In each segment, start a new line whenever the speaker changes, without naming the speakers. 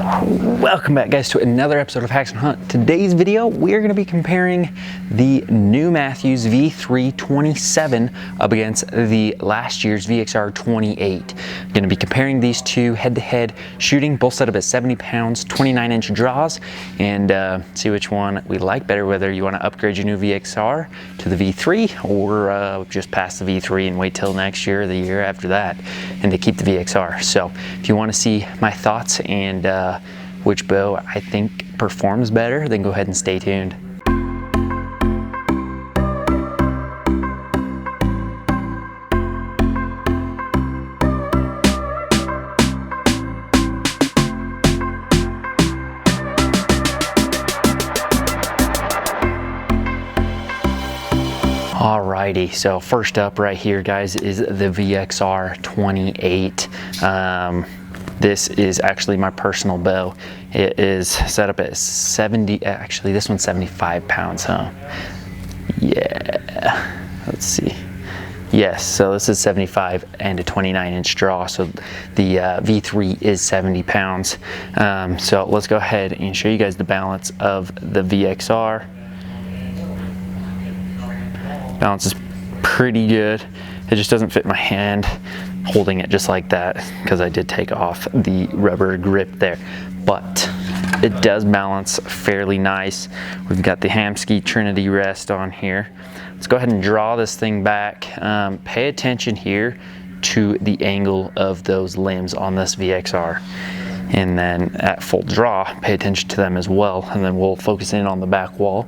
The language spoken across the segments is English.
Welcome back, guys, to another episode of Haxenhunt. Today's video, we are going to be comparing the new Mathews V3-27 up against the last year's VXR-28. Going to be comparing these two head-to-head shooting, both set up at 70 pounds, 29-inch draws, and see which one we like better, whether you want to upgrade your new VXR to the V3 or just pass the V3 and wait till next year or the year after that and to keep the VXR. So if you want to see my thoughts and which bow I think performs better, then go ahead and stay tuned. Alrighty, so first up right here, guys, is the VXR-28. This is actually my personal bow. It is set up at 70, actually this one's 75 pounds, huh? Yeah, let's see. Yes, so this is 75 and a 29-inch draw, so the V3 is 70 pounds. So let's go ahead and show you guys the balance of the VXR. Balance is pretty good. It just doesn't fit my hand holding it just like that because I did take off the rubber grip there, but it does balance fairly nice. We've got the Haxen Trinity rest on here. Let's go ahead and draw this thing back. Pay attention here to the angle of those limbs on this VXR, and then at full draw pay attention to them as well, and then we'll focus in on the back wall.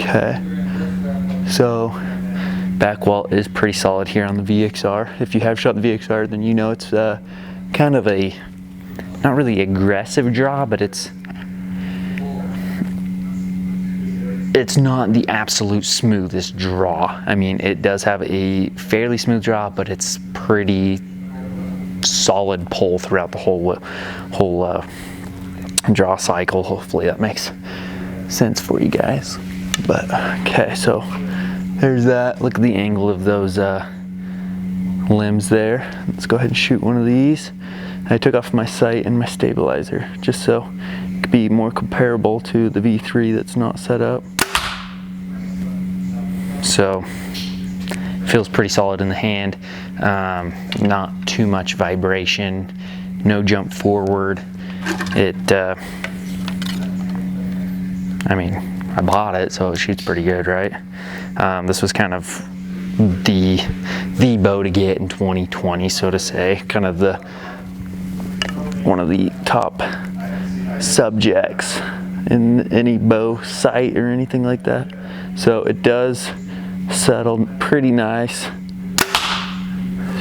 Okay, so back wall is pretty solid here on the VXR. If you have shot the VXR, then you know it's kind of a, not really aggressive draw, but it's not the absolute smoothest draw. I mean, it does have a fairly smooth draw, but it's pretty solid pull throughout the whole draw cycle. Hopefully that makes sense for you guys. But okay, so there's that. Look at the angle of those limbs there. Let's go ahead and shoot one of these. I took off my sight and my stabilizer just so it could be more comparable to the V3 that's not set up. So feels pretty solid in the hand. Not too much vibration, no jump forward. I mean, I bought it, so it shoots pretty good, right? This was kind of the bow to get in 2020, so to say. Kind of one of the top subjects in any bow sight or anything like that. So it does settle pretty nice.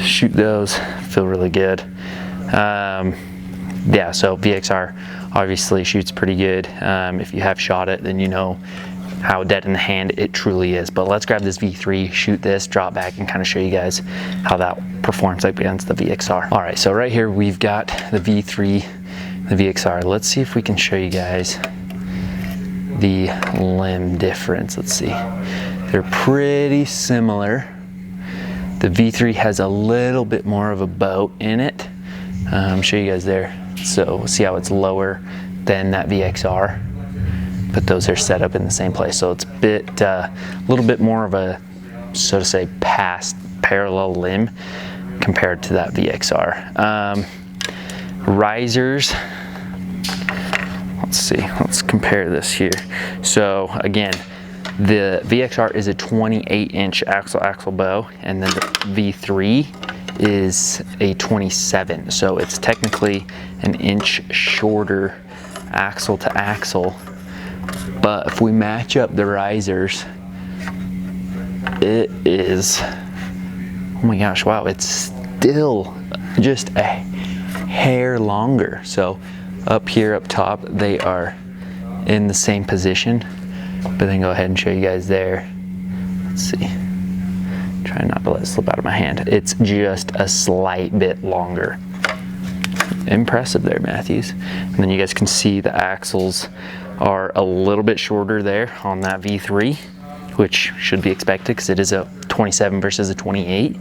Shoot those, feel really good. Yeah, so VXR obviously shoots pretty good. If you have shot it, then you know how dead in the hand it truly is. But let's grab this V3, shoot this, drop back, and kind of show you guys how that performs against the VXR. All right, so right here we've got the V3, the VXR. Let's see if we can show you guys the limb difference. Let's see. They're pretty similar. The V3 has a little bit more of a bow in it. Show you guys there. So see how it's lower than that VXR, but those are set up in the same place. So it's a little bit more of a, so to say, past parallel limb compared to that VXR. Risers, let's see, let's compare this here. So again, the VXR is a 28-inch axle bow, and then the V3 is a 27, so it's technically an inch shorter axle to axle. But if we match up the risers, it is, oh my gosh, wow, it's still just a hair longer. So up here up top they are in the same position, but then go ahead and show you guys there. Let's see, try not to let it slip out of my hand. It's just a slight bit longer. Impressive there, Mathews. And then you guys can see the axles are a little bit shorter there on that V3, which should be expected because it is a 27 versus a 28.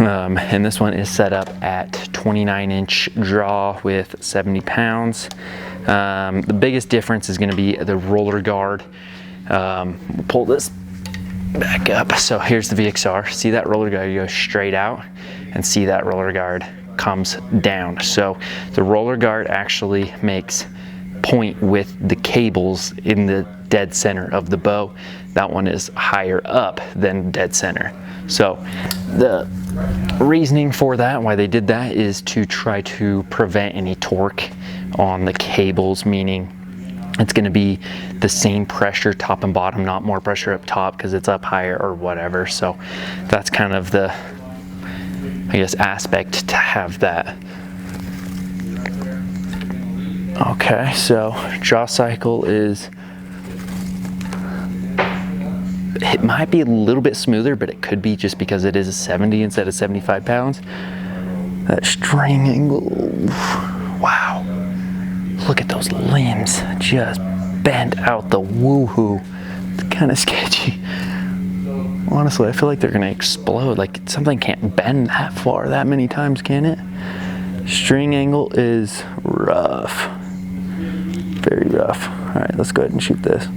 And this one is set up at 29-inch draw with 70 pounds. The biggest difference is going to be the roller guard. We'll pull this back up. So here's the VXR. See that roller guard goes straight out, and see that roller guard comes down. So the roller guard actually makes point with the cables in the dead center of the bow. That one is higher up than dead center. So the reasoning for that, why they did that, is to try to prevent any torque on the cables, meaning it's going to be the same pressure top and bottom, not more pressure up top because it's up higher or whatever. So that's kind of the, I guess, aspect to have that. Okay, so draw cycle is, it might be a little bit smoother, but it could be just because it is a 70 instead of 75 pounds. That string angle, wow. Look at those limbs, just bent out the woohoo. It's kind of sketchy. Honestly, I feel like they're gonna explode. Like something can't bend that far that many times, can it? String angle is rough, very rough. All right, let's go ahead and shoot this.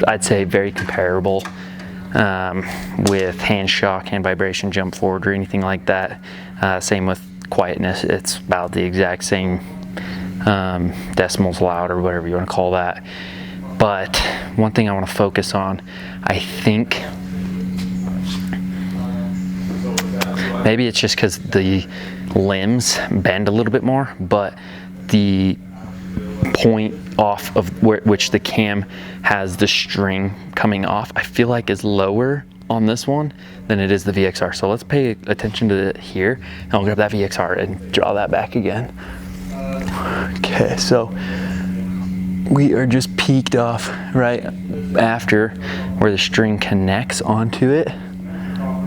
I'd say very comparable with hand shock, hand vibration, jump forward, or anything like that. Same with quietness, it's about the exact same decimals loud or whatever you want to call that. But one thing I want to focus on, I think maybe it's just because the limbs bend a little bit more, but the point off of which the cam has the string coming off, I feel like is lower on this one than it is the VXR. So let's pay attention to it here, and I'll grab that VXR and draw that back again. Okay, so we are just peaked off right after where the string connects onto it.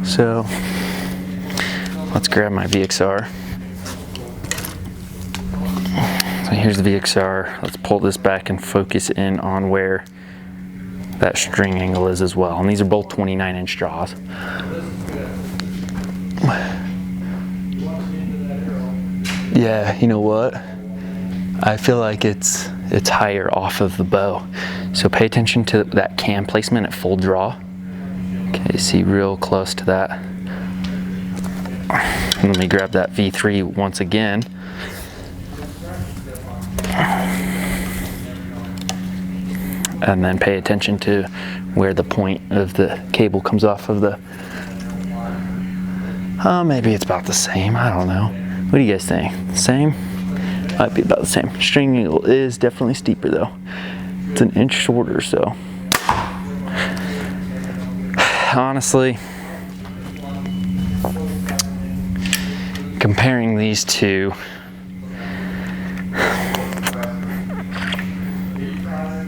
So let's grab my VXR. So here's the VXR. Let's pull this back and focus in on where that string angle is as well. And these are both 29-inch draws. Yeah, you know what? I feel like it's higher off of the bow. So pay attention to that cam placement at full draw. Okay, see real close to that. And let me grab that V3 once again. And then pay attention to where the point of the cable comes off of the, maybe it's about the same, I don't know. What do you guys think? Same? Might be about the same. String angle is definitely steeper though. It's an inch shorter, so. Honestly, comparing these two,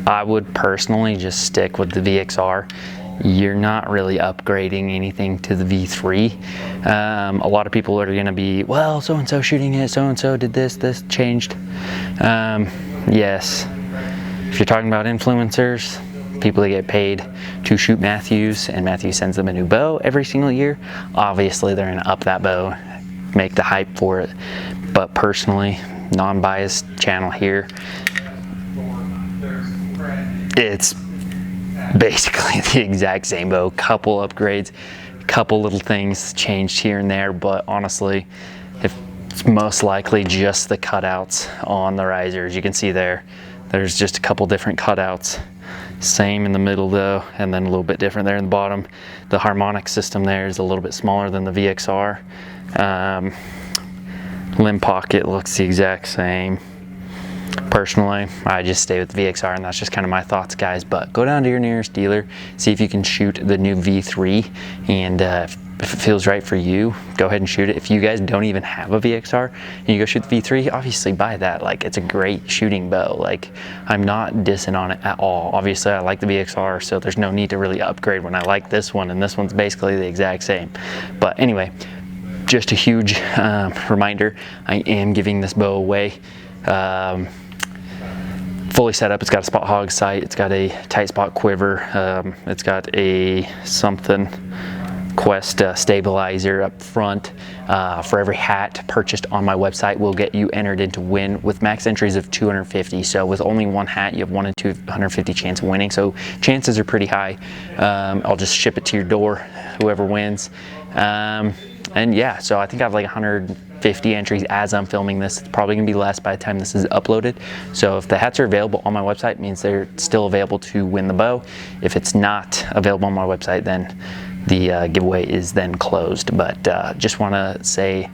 I would personally just stick with the VXR. You're not really upgrading anything to the V3. A lot of people are gonna be, well, so-and-so shooting it, so-and-so did this changed. Yes, if you're talking about influencers, people that get paid to shoot Mathews, and Mathews sends them a new bow every single year, obviously they're gonna up that bow, make the hype for it. But personally, non-biased channel here, it's basically the exact same bow. Couple upgrades, couple little things changed here and there, but honestly, it's most likely just the cutouts on the risers. You can see there's just a couple different cutouts. Same in the middle though, and then a little bit different there in the bottom. The harmonic system there is a little bit smaller than the VXR. Limb pocket looks the exact same. Personally, I just stay with the VXR, and that's just kind of my thoughts, guys. But go down to your nearest dealer, see if you can shoot the new V3, and if it feels right for you, go ahead and shoot it. If you guys don't even have a VXR and you go shoot the V3, obviously buy that. Like, it's a great shooting bow. Like, I'm not dissing on it at all. Obviously, I like the VXR, so there's no need to really upgrade when I like this one, and this one's basically the exact same. But anyway, just a huge reminder, I am giving this bow away. Fully set up. It's got a spot hog sight, it's got a tight spot quiver, it's got a something Quest stabilizer up front. For every hat purchased on my website will get you entered into win with max entries of 250. So with only one hat, you have 1 in 250 chance of winning. So chances are pretty high. I'll just ship it to your door, whoever wins. And yeah, so I think I have like 150 entries as I'm filming this. It's probably gonna be less by the time this is uploaded. So if the hats are available on my website, it means they're still available to win the bow. If it's not available on my website, then the giveaway is then closed. But just wanna say,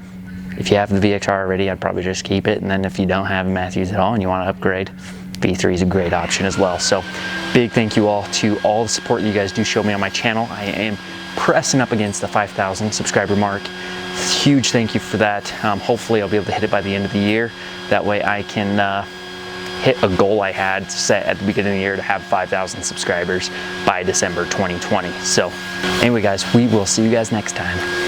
if you have the VXR already, I'd probably just keep it. And then if you don't have Mathews at all and you wanna upgrade, V3 is a great option as well. So big thank you all to all the support that you guys do show me on my channel. I am pressing up against the 5,000 subscriber mark. Huge thank you for that. Hopefully I'll be able to hit it by the end of the year. That way I can hit a goal I had set at the beginning of the year to have 5,000 subscribers by December 2020. So anyway guys, we will see you guys next time.